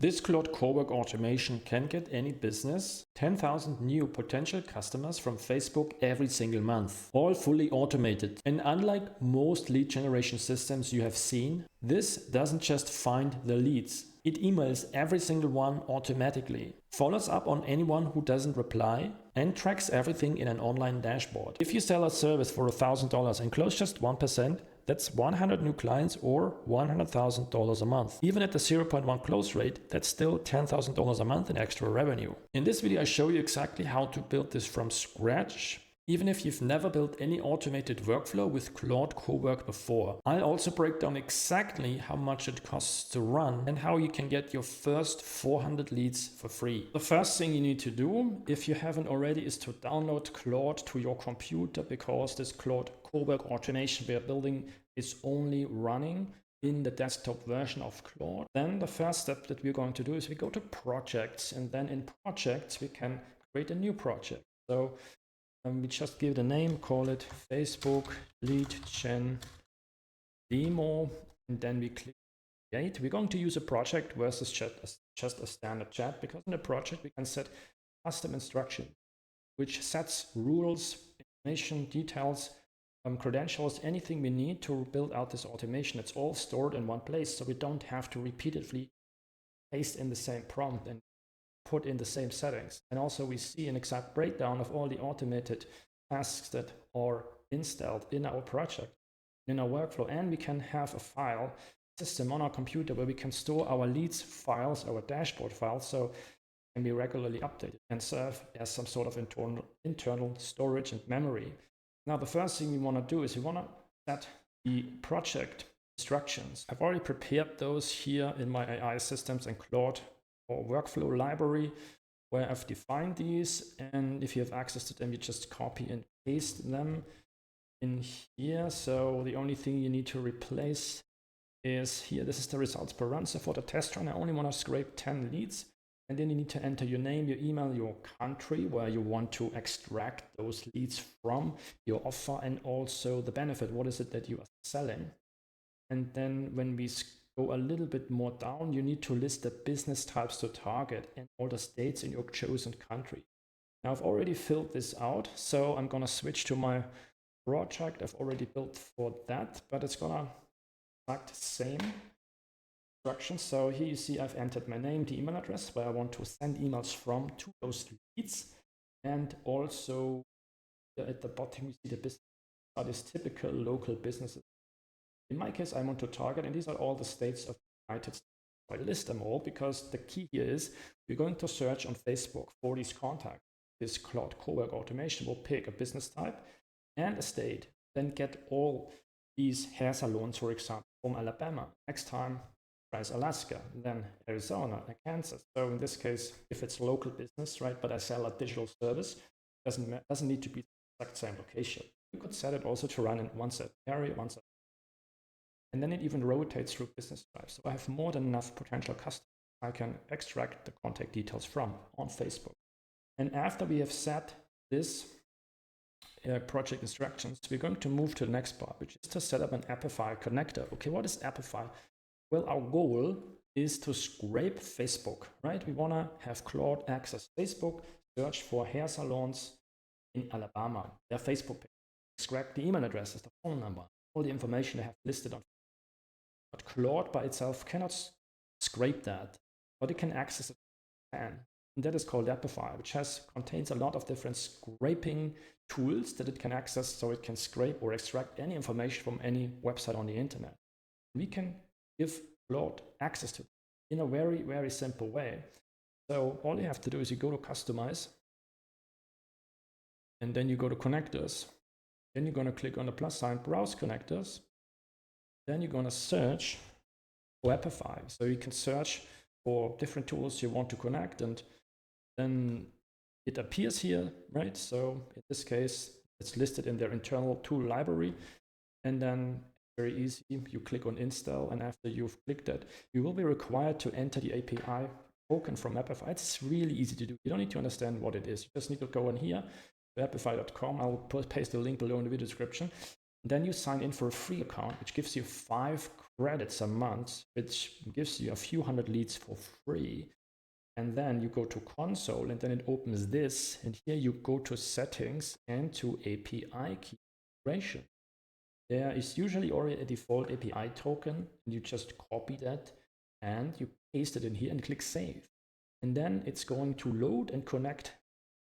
This Claude Cowork automation can get any business 10,000 new potential customers from Facebook every single month, all fully automated. And unlike most lead generation systems you have seen, this doesn't just find the leads. It emails every single one automatically, follows up on anyone who doesn't reply, and tracks everything in an online dashboard. If you sell a service for $1,000 and close just 1%, that's 100 new clients or $100,000 a month. Even at the 0.1 close rate, that's still $10,000 a month in extra revenue. In this video, I show you exactly how to build this from scratch, even if you've never built any automated workflow with Claude Cowork before. I'll also break down exactly how much it costs to run and how you can get your first 400 leads for free. The first thing you need to do, if you haven't already, is to download Claude to your computer, because this Claude Cowork automation we are building is only running in the desktop version of Claude. Then the first step that we're going to do is we go to projects, and then in projects we can create a new project. So we just give it a name, call it Facebook Lead Gen Demo, and then we click create. We're going to use a project versus just a standard chat, because in a project we can set custom instructions, which sets rules, information, details, credentials, anything we need to build out this automation. It's all stored in one place, so we don't have to repeatedly paste in the same prompt and put in the same settings. And also we see an exact breakdown of all the automated tasks that are installed in our project, in our workflow. And we can have a file system on our computer where we can store our leads files, our dashboard files, so it can be regularly updated and serve as some sort of internal storage and memory. Now, the first thing we want to do is we want to set the project instructions. I've already prepared those here in my AI systems and Claude or workflow library, where I've defined these. And if you have access to them, you just copy and paste them in here. So the only thing you need to replace is here. This is the results per run. So for the test run, I only want to scrape 10 leads. And then you need to enter your name, your email, your country where you want to extract those leads from, your offer, and also the benefit. What is it that you are selling? And then when we go a little bit more down, you need to list the business types to target and all the states in your chosen country. Now, I've already filled this out, so I'm going to switch to my project I've already built for that, but it's going to exact same instructions. So here you see I've entered my name, the email address where I want to send emails from to those leads, and also at the bottom you see the business that is typical local businesses. In my case, I want to target, and these are all the states of the United States. I list them all because the key here is we're going to search on Facebook for these contacts. This Claude Cowork automation will pick a business type and a state, then get all these hair salons, for example, from Alabama. Next time, tries Alaska, then Arizona and Kansas. So in this case, if it's local business, right, but I sell a digital service, doesn't need to be the exact same location. You could set it also to run in one set area, one set. And then it even rotates through business types. So I have more than enough potential customers I can extract the contact details from on Facebook. And after we have set this project instructions, we're going to move to the next part, which is to set up an Apify connector. Okay, what is Apify? Well, our goal is to scrape Facebook, right? We want to have Claude access Facebook, search for hair salons in Alabama, their Facebook page, extract the email addresses, the phone number, all the information they have listed on. But Claude by itself cannot scrape that, but it can access it. And that is called Apify, which contains a lot of different scraping tools that it can access, so it can scrape or extract any information from any website on the internet. We can give Claude access to it in a very, very simple way. So all you have to do is you go to Customize, and then you go to Connectors. Then you're going to click on the plus sign, Browse Connectors. Then you're going to search for Apify. So you can search for different tools you want to connect, and then it appears here, right? So in this case, it's listed in their internal tool library. And then very easy, you click on Install, and after you've clicked that, you will be required to enter the API token from Apify. It's really easy to do. You don't need to understand what it is. You just need to go in here, apify.com. I'll paste the link below in the video description. Then you sign in for a free account, which gives you 5 credits a month, which gives you a few hundred leads for free. And then you go to console and then it opens this. And here you go to settings and to API key integration. There is usually already a default API token. And you just copy that and you paste it in here and click save. And then it's going to load and connect.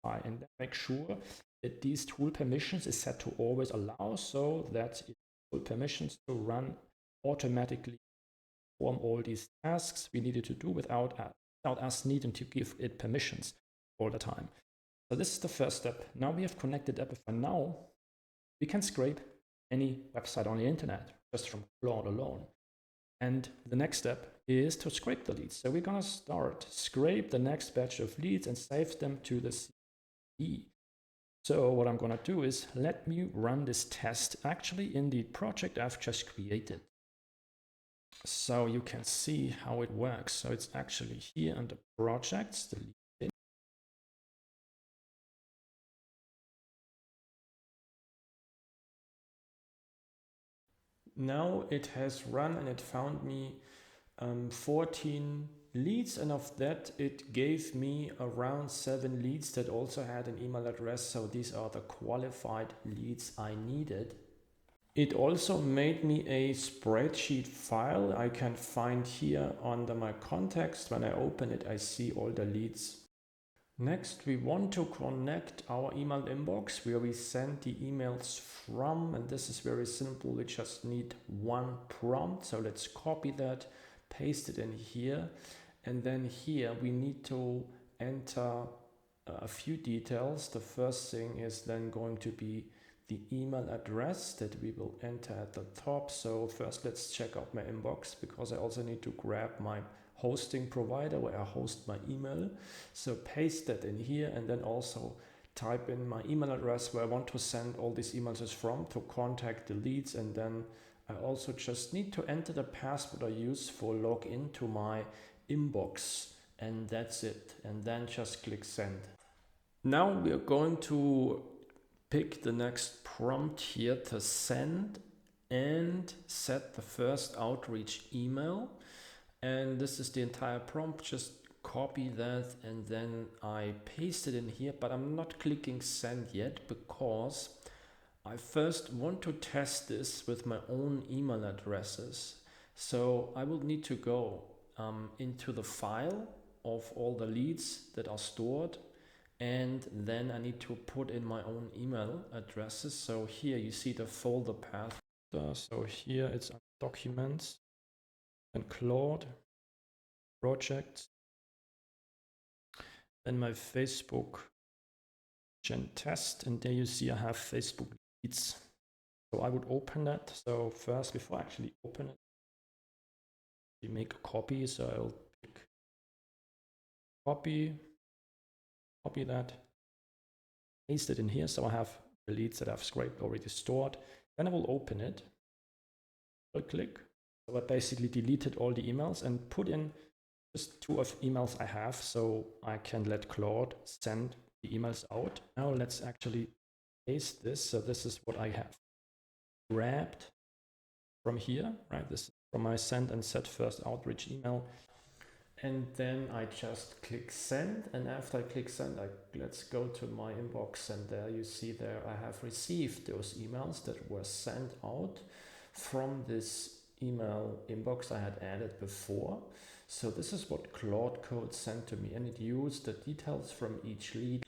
And then make sure that these tool permissions is set to always allow, so that it will permissions to run automatically, perform all these tasks we needed to do without us needing to give it permissions all the time. So this is the first step. Now we have connected Apify. Now we can scrape any website on the internet just from Claude alone. And the next step is to scrape the leads. So we're going to scrape the next batch of leads and save them to the CE. So what I'm going to do is let me run this test actually in the project I've just created. So you can see how it works. So it's actually here under projects, the lead. Now it has run and it found me 14 leads, and of that it gave me around 7 leads that also had an email address. So these are the qualified leads I needed. It also made me a spreadsheet file I can find here under my context. When I open it, I see all the leads. Next, we want to connect our email inbox where we send the emails from, and this is very simple. We just need one prompt. So let's copy that, paste it in here, and then here we need to enter a few details. The first thing is then going to be the email address that we will enter at the top. So first let's check out my inbox, because I also need to grab my hosting provider where I host my email. So paste that in here and then also type in my email address where I want to send all these emails from to contact the leads. And then I also just need to enter the password I use for login to my inbox, and that's it. And then just click send. Now we are going to pick the next prompt here to send and set the first outreach email. And this is the entire prompt. Just copy that and then I paste it in here, but I'm not clicking send yet because I first want to test this with my own email addresses. So I will need to go into the file of all the leads that are stored, and then I need to put in my own email addresses. So here you see the folder path. So here it's documents and Claude projects. Then my Facebook gen test, and there you see I have Facebook leads. So I would open that. So first, before I actually open it, we make a copy. So I'll pick copy that, paste it in here. So I have the leads that I've scraped already stored. Then I will open it. I'll click. So I basically deleted all the emails and put in just 2 of emails I have, so I can let Claude send the emails out. Now let's actually paste this. So this is what I have grabbed from here, right? This is from my send and set first outreach email. And then I just click send, and after I click send, let's go to my inbox, and there you see there I have received those emails that were sent out from this email inbox I had added before. So this is what Claude Code sent to me, and it used the details from each lead.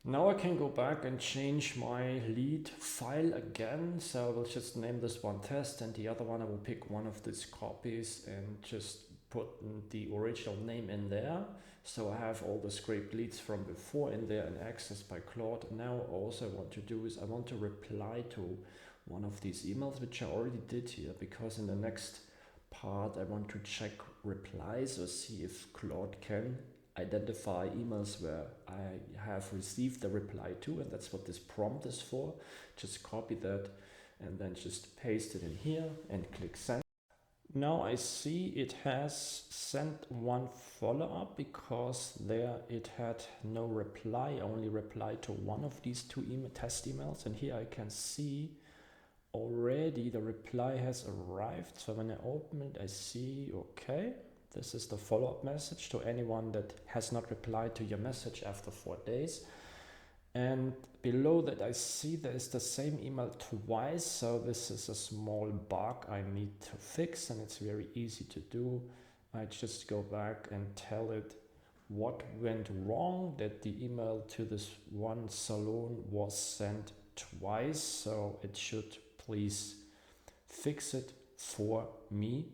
Now I can go back and change my lead file again. So I will just name this one test, and the other one I will pick one of these copies and just put the original name in there. So I have all the scraped leads from before in there and accessed by Claude. Now also what I want to do is I want to reply to one of these emails, which I already did here, because in the next part I want to check replies or see if Claude can identify emails where I have received the reply to, and that's what this prompt is for. Just copy that and then just paste it in here and click send. Now I see it has sent one follow-up because there it had no reply, only reply to one of these 2 test emails. And here I can see already the reply has arrived. So when I open it, I see, okay, this is the follow-up message to anyone that has not replied to your message after 4 days. And below that, I see there is the same email twice. So this is a small bug I need to fix, and it's very easy to do. I just go back and tell it what went wrong, that the email to this one salon was sent twice. So it should please fix it for me.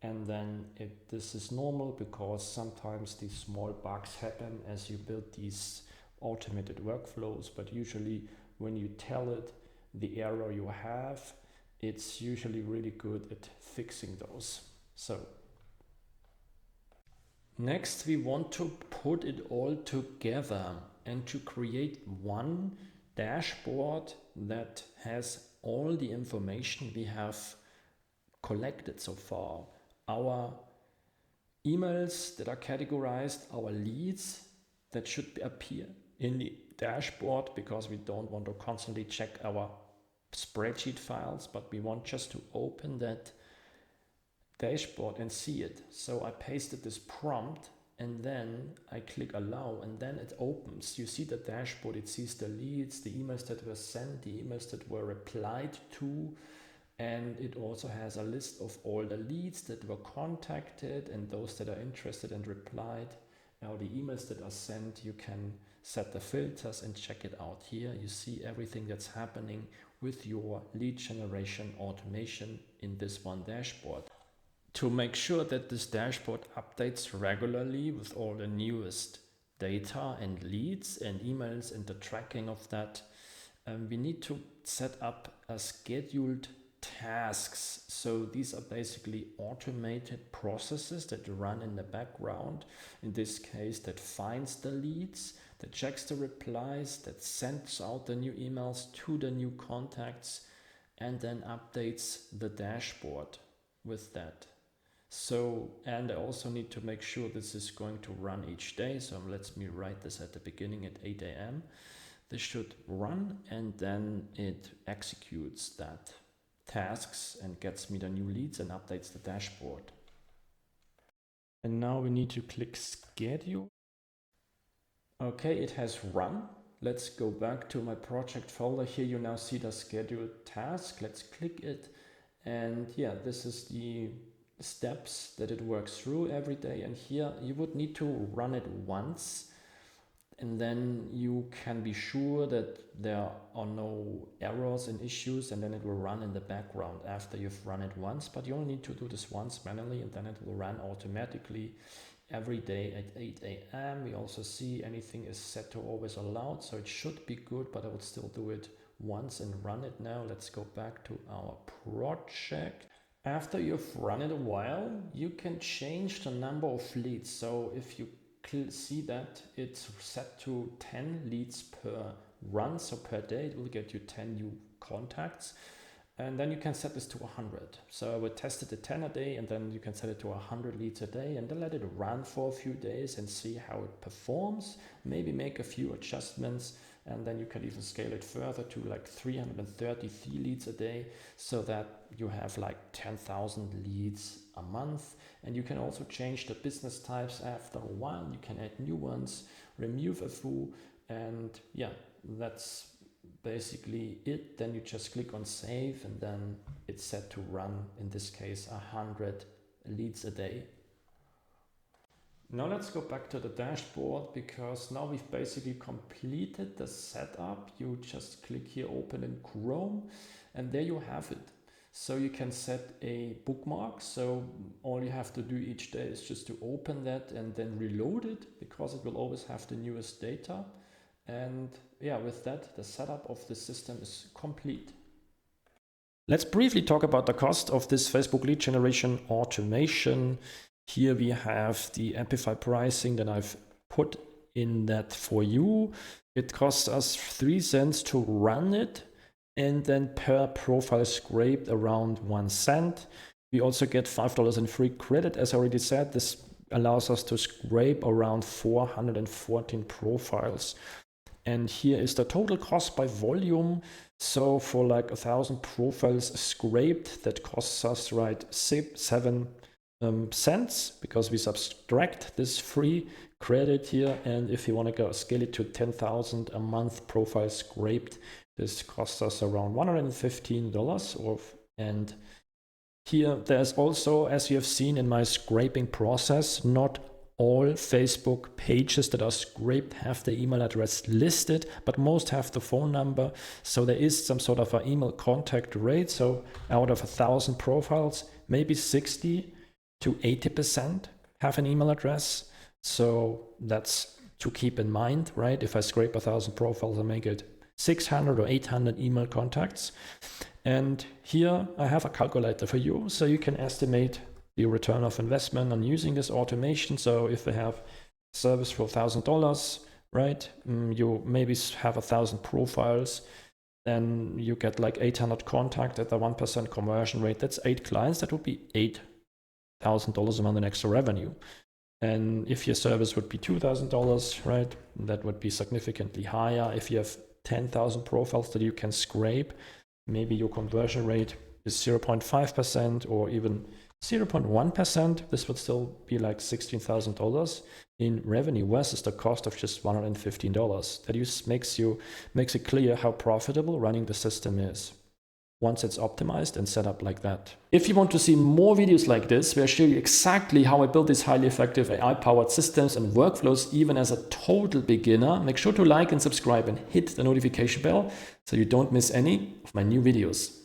And then this is normal, because sometimes these small bugs happen as you build these automated workflows, but usually when you tell it the error you have, it's usually really good at fixing those. So next, we want to put it all together and to create one dashboard that has all the information we have collected so far. Our emails that are categorized, our leads that should appear in the dashboard, because we don't want to constantly check our spreadsheet files, but we want just to open that dashboard and see it. So I pasted this prompt and then I click allow, and then it opens. You see the dashboard, it sees the leads, the emails that were sent, the emails that were replied to, and it also has a list of all the leads that were contacted and those that are interested and replied. Now the emails that are sent, you can set the filters and check it out here. You see everything that's happening with your lead generation automation in this one dashboard. To make sure that this dashboard updates regularly with all the newest data and leads and emails and the tracking of that, we need to set up a scheduled tasks. So these are basically automated processes that run in the background. In this case, that finds the leads, that checks the replies, that sends out the new emails to the new contacts, and then updates the dashboard with that. So, and I also need to make sure this is going to run each day. So let me write this at the beginning at 8 a.m. This should run, and then it executes that tasks and gets me the new leads and updates the dashboard. And now we need to click schedule. Okay, it has run. Let's go back to my project folder. Here you now see the scheduled task. Let's click it. And yeah, this is the steps that it works through every day. And here you would need to run it once, and then you can be sure that there are no errors and issues, and then it will run in the background after you've run it once. But you only need to do this once manually, and then it will run automatically every day at 8 a.m. We also see anything is set to always allowed, so it should be good, but I would still do it once and run it now. Let's go back to our project. After you've run it a while, you can change the number of leads. So if you see that it's set to 10 leads per run, so per day it will get you 10 new contacts, and then you can set this to 100. So I would test it at 10 a day, and then you can set it to 100 leads a day, and then let it run for a few days and see how it performs. Maybe make a few adjustments, and then you can even scale it further to like 333 leads a day, so that you have like 10,000 leads a month. And you can also change the business types after a while. You can add new ones, remove a few, and yeah, that's basically it. Then you just click on save, and then it's set to run, in this case, 100 leads a day. Now let's go back to the dashboard, because now we've basically completed the setup. You just click here, open in Chrome, and there you have it. So you can set a bookmark. So all you have to do each day is just to open that and then reload it, because it will always have the newest data. And yeah, with that, the setup of the system is complete. Let's briefly talk about the cost of this Facebook lead generation automation. Here we have the Apify pricing that I've put in that for you. It costs us 3 cents to run it, and then per profile scraped around 1 cent. We also get $5 in free credit. As I already said, this allows us to scrape around 414 profiles. And here is the total cost by volume. So for like 1,000 profiles scraped, that costs us, right, 7 cents, because we subtract this free credit here. And if you want to go scale it to 10,000 a month profile scraped, this costs us around $115. And here there's also, as you have seen in my scraping process, not all Facebook pages that are scraped have the email address listed, but most have the phone number. So there is some sort of an email contact rate. So out of 1,000 profiles, maybe 60 to 80% have an email address. So that's to keep in mind, right? If I scrape 1,000 profiles, I may get 600 or 800 email contacts. And here I have a calculator for you, so you can estimate the return of investment on using this automation. So if we have service for $1,000, right, you maybe have 1,000 profiles, then you get like 800 contacts at the 1% conversion rate. That's 8 clients. That would be $8,000 a month in extra revenue. And if your service would be $2,000, right, that would be significantly higher. If you have 10,000 profiles that you can scrape, maybe your conversion rate is 0.5% or even 0.1%. This would still be like $16,000 in revenue versus the cost of just $115. That just makes it clear how profitable running the system is once it's optimized and set up like that. If you want to see more videos like this, where I show you exactly how I build these highly effective AI-powered systems and workflows even as a total beginner, make sure to like and subscribe and hit the notification bell so you don't miss any of my new videos.